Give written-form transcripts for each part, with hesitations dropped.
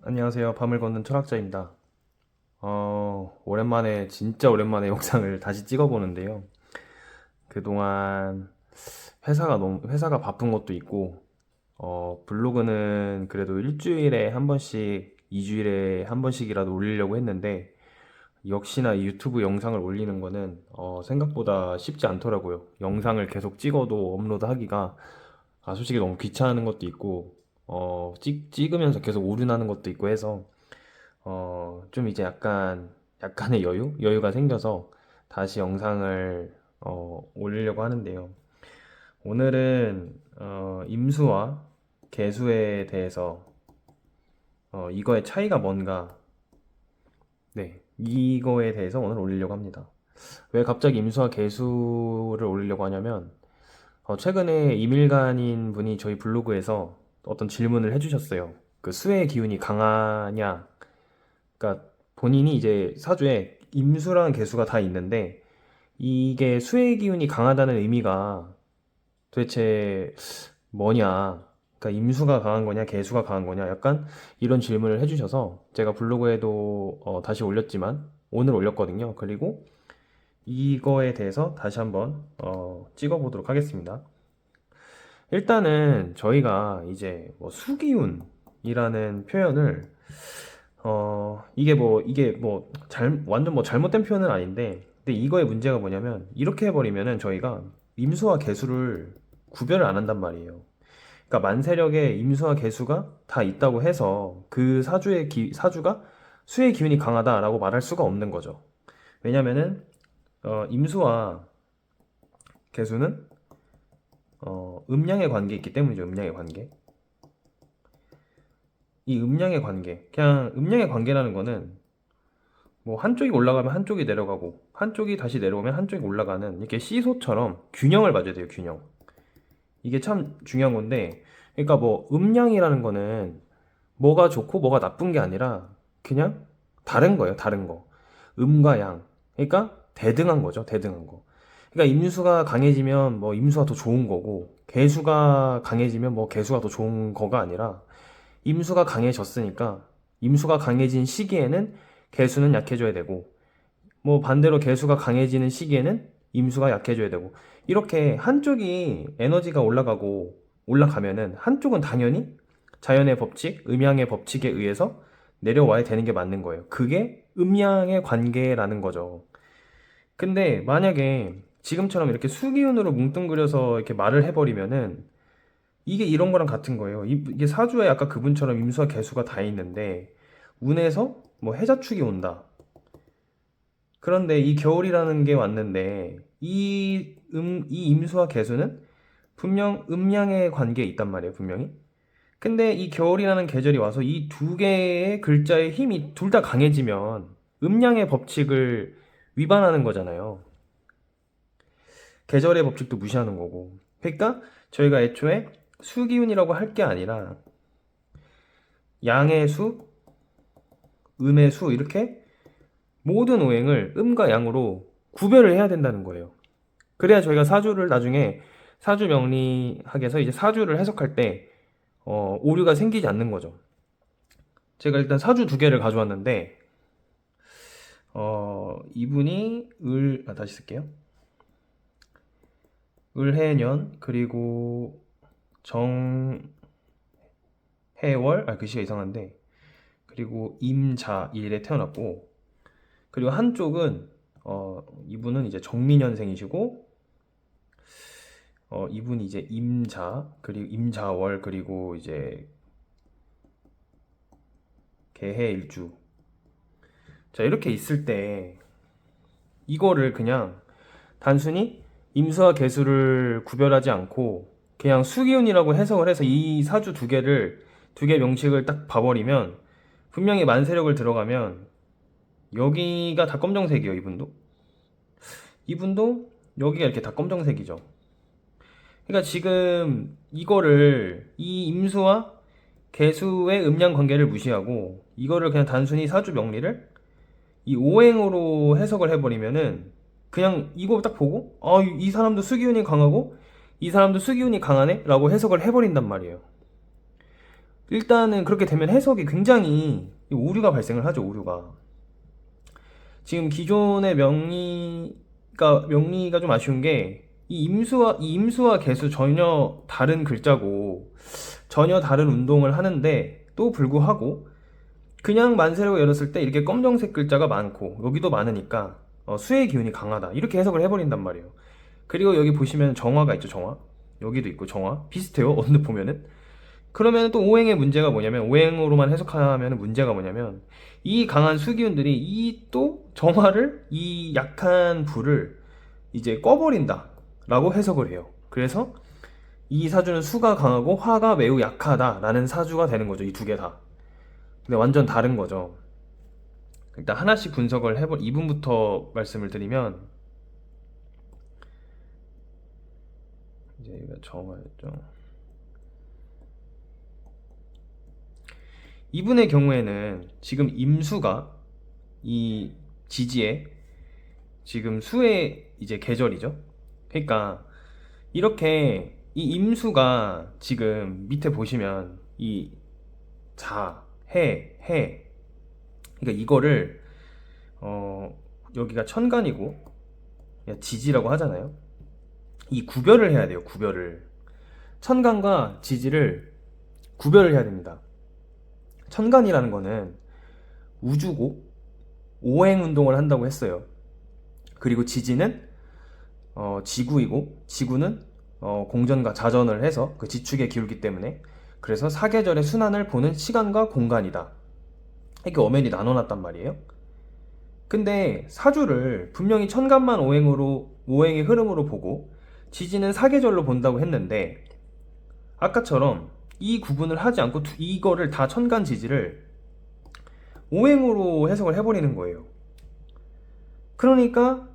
안녕하세요. 밤을 걷는 철학자입니다. 오랜만에, 진짜 오랜만에 영상을 다시 찍어보는데요. 그동안 회사가 바쁜 것도 있고, 블로그는 그래도 일주일에 한 번씩, 2주일에 한 번씩이라도 올리려고 했는데, 역시나 이 유튜브 영상을 올리는 거는, 생각보다 쉽지 않더라고요. 영상을 계속 찍어도 업로드하기가, 솔직히 너무 귀찮은 것도 있고, 찍으면서 계속 오류나는 것도 있고 해서, 좀 이제 약간의 여유가 생겨서 다시 영상을 올리려고 하는데요. 오늘은 임수와 개수에 대해서 이거의 차이가 뭔가, 네, 이거에 대해서 오늘 올리려고 합니다. 왜 갑자기 임수와 개수를 올리려고 하냐면, 최근에 이밀간인 분이 저희 블로그에서 어떤 질문을 해주셨어요. 그 수의 기운이 강하냐, 그러니까 본인이 이제 사주에 임수랑 개수가 다 있는데 이게 수의 기운이 강하다는 의미가 도대체 뭐냐? 그러니까 임수가 강한 거냐, 개수가 강한 거냐? 약간 이런 질문을 해주셔서 제가 블로그에도 다시 올렸지만 오늘 올렸거든요. 그리고 이거에 대해서 다시 한번 찍어보도록 하겠습니다. 일단은 저희가 이제 뭐 수기운이라는 표현을 완전 뭐 잘못된 표현은 아닌데, 근데 이거의 문제가 뭐냐면, 이렇게 해버리면은 저희가 임수와 개수를 구별을 안 한단 말이에요. 그러니까 만세력에 임수와 개수가 다 있다고 해서 그 사주가 수의 기운이 강하다라고 말할 수가 없는 거죠. 왜냐면은, 임수와 개수는, 음양의 관계에 있기 때문이죠, 음양의 관계. 이 음양의 관계. 그냥 음양의 관계라는 거는 뭐 한쪽이 올라가면 한쪽이 내려가고 한쪽이 다시 내려오면 한쪽이 올라가는 이렇게 시소처럼 균형을 맞아야 돼요, 균형. 이게 참 중요한 건데, 그러니까 뭐 음양이라는 거는 뭐가 좋고 뭐가 나쁜 게 아니라 그냥 다른 거예요, 다른 거. 음과 양. 그러니까 대등한 거죠, 대등한 거. 그러니까 임수가 강해지면 뭐 임수가 더 좋은 거고, 개수가 강해지면 뭐 개수가 더 좋은 거가 아니라, 임수가 강해졌으니까 임수가 강해진 시기에는 개수는 약해져야 되고, 뭐 반대로 개수가 강해지는 시기에는 임수가 약해져야 되고, 이렇게 한쪽이 에너지가 올라가고 올라가면은 한쪽은 당연히 자연의 법칙, 음양의 법칙에 의해서 내려와야 되는 게 맞는 거예요. 그게 음양의 관계라는 거죠. 근데 만약에 지금처럼 이렇게 수기운으로 뭉뚱그려서 이렇게 말을 해버리면은 이게 이런 거랑 같은 거예요. 이게 사주에 아까 그분처럼 임수와 개수가 다 있는데 운에서 뭐 해자축이 온다. 그런데 이 겨울이라는 게 왔는데 이 임수와 개수는 분명 음양의 관계에 있단 말이에요, 분명히. 근데 이 겨울이라는 계절이 와서 이 두 개의 글자의 힘이 둘 다 강해지면 음양의 법칙을 위반하는 거잖아요. 계절의 법칙도 무시하는 거고. 그러니까 저희가 애초에 수기운이라고 할 게 아니라 양의 수, 음의 수 이렇게 모든 오행을 음과 양으로 구별을 해야 된다는 거예요. 그래야 저희가 사주를 나중에 사주 명리학에서 이제 사주를 해석할 때 오류가 생기지 않는 거죠. 제가 일단 사주 두 개를 가져왔는데 이분이 다시 쓸게요. 을해년 그리고 정해월 글씨가 이상한데, 그리고 임자일에 태어났고, 그리고 한쪽은 이분은 이제 정민년생이시고, 이분이 이제 임자 그리고 임자월 그리고 이제 개해일주. 자, 이렇게 있을 때 이거를 그냥 단순히 임수와 개수를 구별하지 않고 그냥 수기운이라고 해석을 해서 이 사주 두 개 명식을 딱 봐버리면, 분명히 만세력을 들어가면 여기가 다 검정색이에요, 이분도 여기가 이렇게 다 검정색이죠. 그러니까 지금 이거를 이 임수와 개수의 음양 관계를 무시하고 이거를 그냥 단순히 사주 명리를 이 오행으로 해석을 해버리면은, 그냥 이거 딱 보고 이 사람도 수기운이 강하고 이 사람도 수기운이 강하네 라고 해석을 해버린단 말이에요. 일단은 그렇게 되면 해석이 굉장히 오류가 발생을 하죠, 오류가. 지금 기존의 명리가 좀 아쉬운 게, 이 임수와 개수 전혀 다른 글자고, 전혀 다른 운동을 하는데, 또 불구하고, 그냥 만세라고 열었을 때 이렇게 검정색 글자가 많고, 여기도 많으니까, 수의 기운이 강하다. 이렇게 해석을 해버린단 말이에요. 그리고 여기 보시면 정화가 있죠, 정화. 여기도 있고, 정화. 비슷해요, 언뜻 보면은. 그러면 또 오행의 문제가 뭐냐면, 오행으로만 해석하면 문제가 뭐냐면, 이 강한 수기운들이 이 또 정화를, 이 약한 불을 이제 꺼버린다 라고 해석을 해요. 그래서 이 사주는 수가 강하고 화가 매우 약하다 라는 사주가 되는 거죠, 이 두 개 다. 근데 완전 다른 거죠. 일단 하나씩 분석을 해볼, 이분부터 말씀을 드리면, 이제 이거 정화였죠. 이분의 경우에는 지금 임수가 이 지지에 지금 수의 이제 계절이죠. 그러니까 이렇게 이 임수가 지금 밑에 보시면 이 자, 해. 그러니까 이거를 여기가 천간이고 지지라고 하잖아요. 이 구별을 해야 돼요. 구별을. 천간과 지지를 구별을 해야 됩니다. 천간이라는 거는 우주고 오행 운동을 한다고 했어요. 그리고 지지는 지구이고, 지구는 공전과 자전을 해서 그 지축에 기울기 때문에, 그래서 사계절의 순환을 보는 시간과 공간이다. 이렇게 엄연히 나눠놨단 말이에요. 근데 사주를 분명히 천간만 오행의 흐름으로 보고 지지는 사계절로 본다고 했는데, 아까처럼 이 구분을 하지 않고 이거를 다 천간 지지를 오행으로 해석을 해버리는 거예요. 그러니까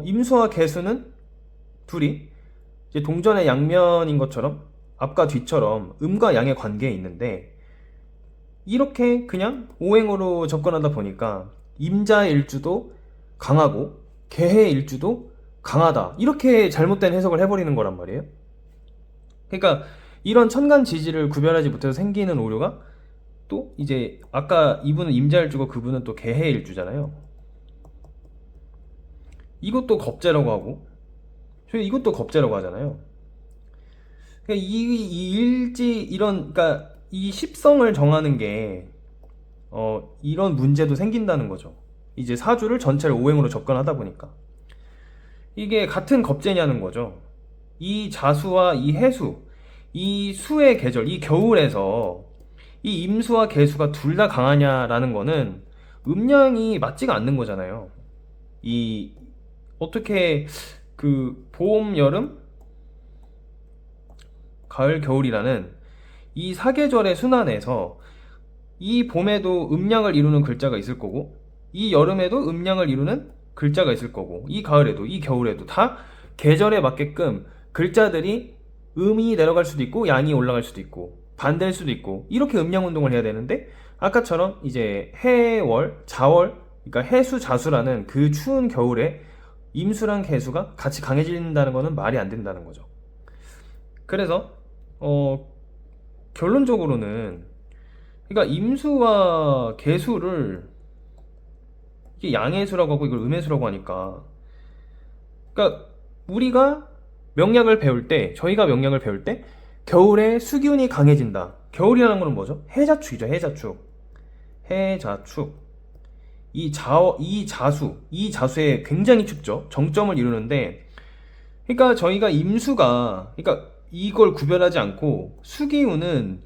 임수와 개수는 둘이 이제 동전의 양면인 것처럼 앞과 뒤처럼 음과 양의 관계에 있는데, 이렇게 그냥 오행으로 접근하다 보니까 임자의 일주도 강하고 개의 일주도 강하다, 이렇게 잘못된 해석을 해버리는 거란 말이에요. 그러니까 이런 천간 지지를 구별하지 못해서 생기는 오류가, 또 이제 아까 이분은 임자일주고 그분은 또 개해일주잖아요. 이것도 겁재라고 하고, 이것도 겁재라고 하잖아요. 그러니까 이 일지 이런, 그러니까 이 십성을 정하는 게 이런 문제도 생긴다는 거죠. 이제 사주를 전체를 오행으로 접근하다 보니까 이게 같은 겁재냐는 거죠. 이 자수와 이 해수, 이 수의 계절, 이 겨울에서 이 임수와 개수가 둘 다 강하냐라는 거는 음양이 맞지가 않는 거잖아요. 이 어떻게 그 봄, 여름, 가을, 겨울이라는 이 사계절의 순환에서 이 봄에도 음양을 이루는 글자가 있을 거고, 이 여름에도 음양을 이루는 글자가 있을 거고, 이 가을에도 이 겨울에도 다 계절에 맞게끔 글자들이 음이 내려갈 수도 있고 양이 올라갈 수도 있고 반대일 수도 있고, 이렇게 음양 운동을 해야 되는데, 아까처럼 이제 해월, 자월, 그러니까 해수, 자수라는 그 추운 겨울에 임수랑 개수가 같이 강해진다는 거는 말이 안 된다는 거죠. 그래서 결론적으로는, 그러니까 임수와 개수를 이게 양해수라고 하고 이걸 음해수라고 하니까, 그러니까 우리가 저희가 명략을 배울 때 겨울에 수기운이 강해진다. 겨울이라는 거는 뭐죠? 해자축이죠, 해자축. 해자축. 이 자수에 굉장히 춥죠. 정점을 이루는데, 그러니까 저희가 그러니까 이걸 구별하지 않고 수기운은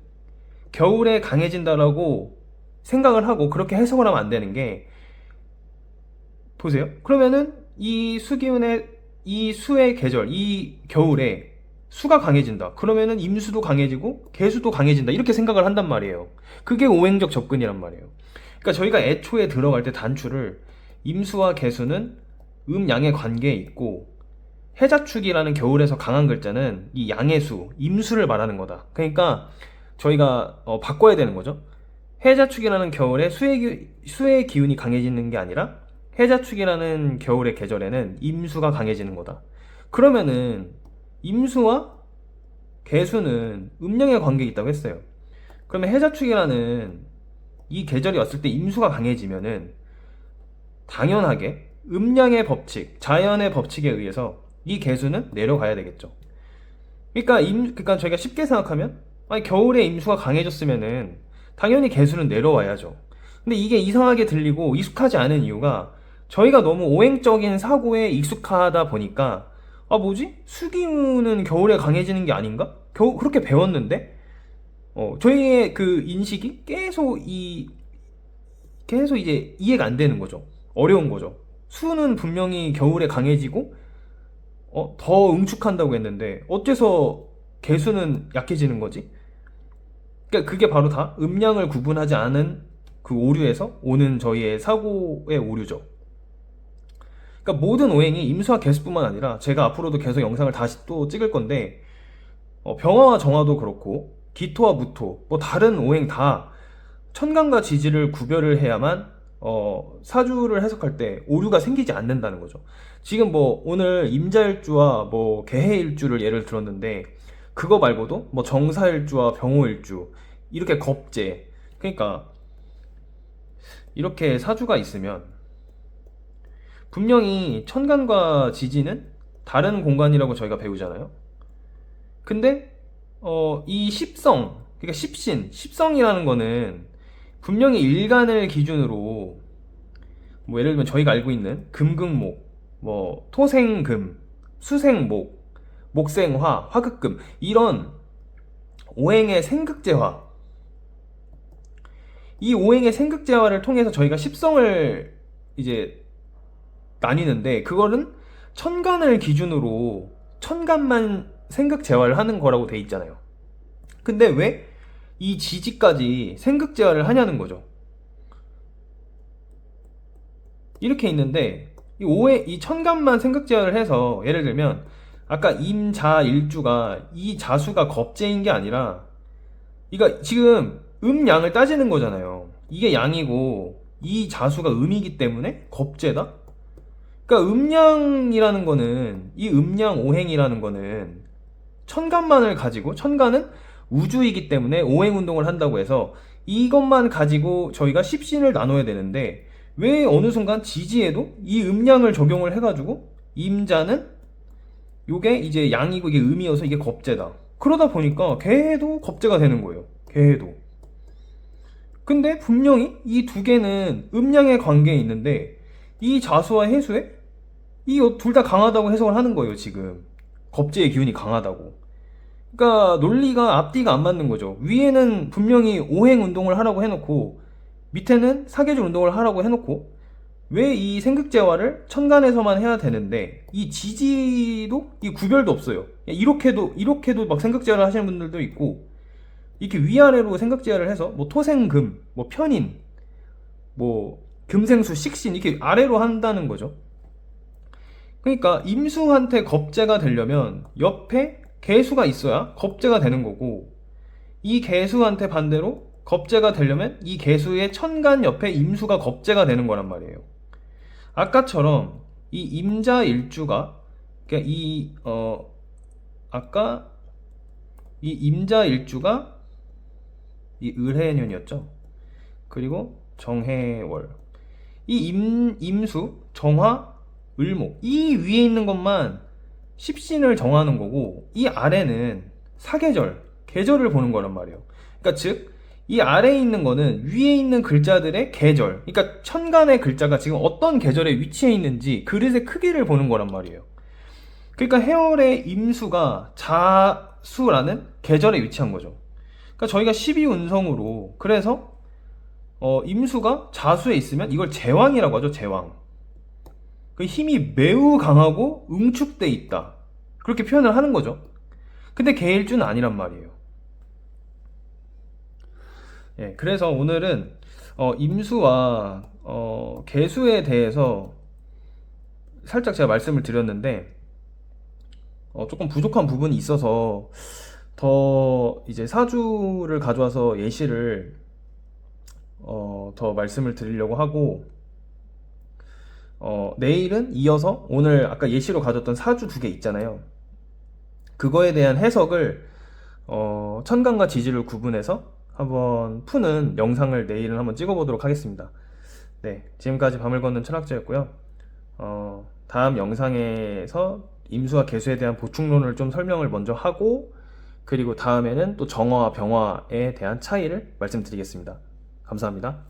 겨울에 강해진다라고 생각을 하고 그렇게 해석을 하면 안 되는 게, 보세요. 그러면은 이 수의 계절, 이 겨울에 수가 강해진다. 그러면은 임수도 강해지고 개수도 강해진다. 이렇게 생각을 한단 말이에요. 그게 오행적 접근이란 말이에요. 그러니까 저희가 애초에 들어갈 때 단추를, 임수와 개수는 음양의 관계에 있고, 해자축이라는 겨울에서 강한 글자는 이 양의 수, 임수를 말하는 거다. 그러니까 저희가 바꿔야 되는 거죠. 해자축이라는 겨울에 수의 기운이 강해지는 게 아니라 해자축이라는 겨울의 계절에는 임수가 강해지는 거다. 그러면은 임수와 개수는 음양의 관계가 있다고 했어요. 그러면 해자축이라는 이 계절이 왔을 때 임수가 강해지면은 당연하게 음양의 법칙, 자연의 법칙에 의해서 이 계수는 내려가야 되겠죠. 그러니까 저희가 쉽게 생각하면, 아니, 겨울에 임수가 강해졌으면은 당연히 계수는 내려와야죠. 근데 이게 이상하게 들리고 익숙하지 않은 이유가, 저희가 너무 오행적인 사고에 익숙하다 보니까, 아, 뭐지? 수기운은 겨울에 강해지는 게 아닌가? 그렇게 배웠는데, 저희의 그 인식이 계속 이제 이해가 안 되는 거죠. 어려운 거죠. 수는 분명히 겨울에 강해지고, 더 응축한다고 했는데, 어째서 개수는 약해지는 거지? 그러니까 그게 바로 다 음양을 구분하지 않은 그 오류에서 오는 저희의 사고의 오류죠. 그러니까 모든 오행이 임수와 개수뿐만 아니라, 제가 앞으로도 계속 영상을 다시 또 찍을 건데, 병화와 정화도 그렇고 기토와 무토, 뭐 다른 오행 다 천간과 지지를 구별을 해야만 사주를 해석할 때 오류가 생기지 않는다는 거죠. 지금 뭐 오늘 임자일주와 뭐 개해일주를 예를 들었는데, 그거 말고도 뭐 정사일주와 병호일주, 이렇게 겁재, 그러니까 이렇게 사주가 있으면 분명히 천간과 지지는 다른 공간이라고 저희가 배우잖아요. 근데 이 십성, 그러니까 십성이라는 거는 분명히 일간을 기준으로, 뭐 예를 들면 저희가 알고 있는 금극목, 뭐 토생금, 수생목, 목생화, 화극금, 이런 오행의 생극제화, 이 오행의 생극제화를 통해서 저희가 십성을 이제 나뉘는데, 그거는 천간을 기준으로 천간만 생극제화를 하는 거라고 돼 있잖아요. 근데 왜 이 지지까지 생극제화를 하냐는 거죠. 이렇게 있는데, 이 천간만 생극제화를 해서, 예를 들면 아까 임자일주가, 이 자수가 겁재인 게 아니라, 그러니까 지금 음양을 따지는 거잖아요. 이게 양이고 이 자수가 음이기 때문에 겁재다? 그러니까 음양이라는 거는, 이 음양 오행이라는 거는 천간만을 가지고, 천간은 우주이기 때문에 오행 운동을 한다고 해서 이것만 가지고 저희가 십신을 나눠야 되는데, 왜 어느 순간 지지에도 이 음양을 적용을 해가지고 임자는 요게 이제 양이고 이게 음이어서 이게 겁재다. 그러다 보니까 개해도 겁재가 되는 거예요. 개해도. 근데 분명히 이 두 개는 음양의 관계에 있는데, 이 자수와 해수에 이 둘 다 강하다고 해석을 하는 거예요, 지금. 겁재의 기운이 강하다고. 그러니까 논리가 앞뒤가 안 맞는 거죠. 위에는 분명히 오행 운동을 하라고 해놓고, 밑에는 사계절 운동을 하라고 해놓고, 왜 이 생극제화를 천간에서만 해야 되는데, 이 지지도 이 구별도 없어요. 이렇게도 막 생극제화를 하시는 분들도 있고, 이렇게 위아래로 생극제화를 해서 뭐 토생금, 뭐 편인, 뭐 금생수, 식신, 이렇게 아래로 한다는 거죠. 그러니까 임수한테 겁재가 되려면 옆에 개수가 있어야 겁재가 되는 거고, 이 개수한테 반대로 겁재가 되려면 이 개수의 천간 옆에 임수가 겁재가 되는 거란 말이에요. 아까처럼 이 임자일주가, 그러니까 아까 이 임자일주가 이 을해년이었죠. 그리고 정해월, 이 임수, 정화, 을목, 이 위에 있는 것만 십신을 정하는 거고, 이 아래는 사계절, 계절을 보는 거란 말이에요. 그러니까 즉, 이 아래에 있는 거는 위에 있는 글자들의 계절, 그러니까 천간의 글자가 지금 어떤 계절에 위치해 있는지 그릇의 크기를 보는 거란 말이에요. 그러니까 해월의 임수가 자수라는 계절에 위치한 거죠. 그러니까 저희가 12운성으로, 그래서 임수가 자수에 있으면 이걸 제왕이라고 하죠. 제왕. 그 힘이 매우 강하고 응축돼 있다, 그렇게 표현을 하는 거죠. 근데 개일주는 아니란 말이에요. 예, 그래서 오늘은 임수와 개수에 대해서 살짝 제가 말씀을 드렸는데, 조금 부족한 부분이 있어서 더 이제 사주를 가져와서 예시를 더 말씀을 드리려고 하고, 내일은 이어서 오늘 아까 예시로 가졌던 사주 두 개 있잖아요. 그거에 대한 해석을 천간과 지지를 구분해서 한번 푸는 영상을 내일은 한번 찍어보도록 하겠습니다. 네, 지금까지 밤을 걷는 철학자였고요. 다음 영상에서 임수와 계수에 대한 보충론을 좀 설명을 먼저 하고, 그리고 다음에는 또 정어와 병어에 대한 차이를 말씀드리겠습니다. 감사합니다.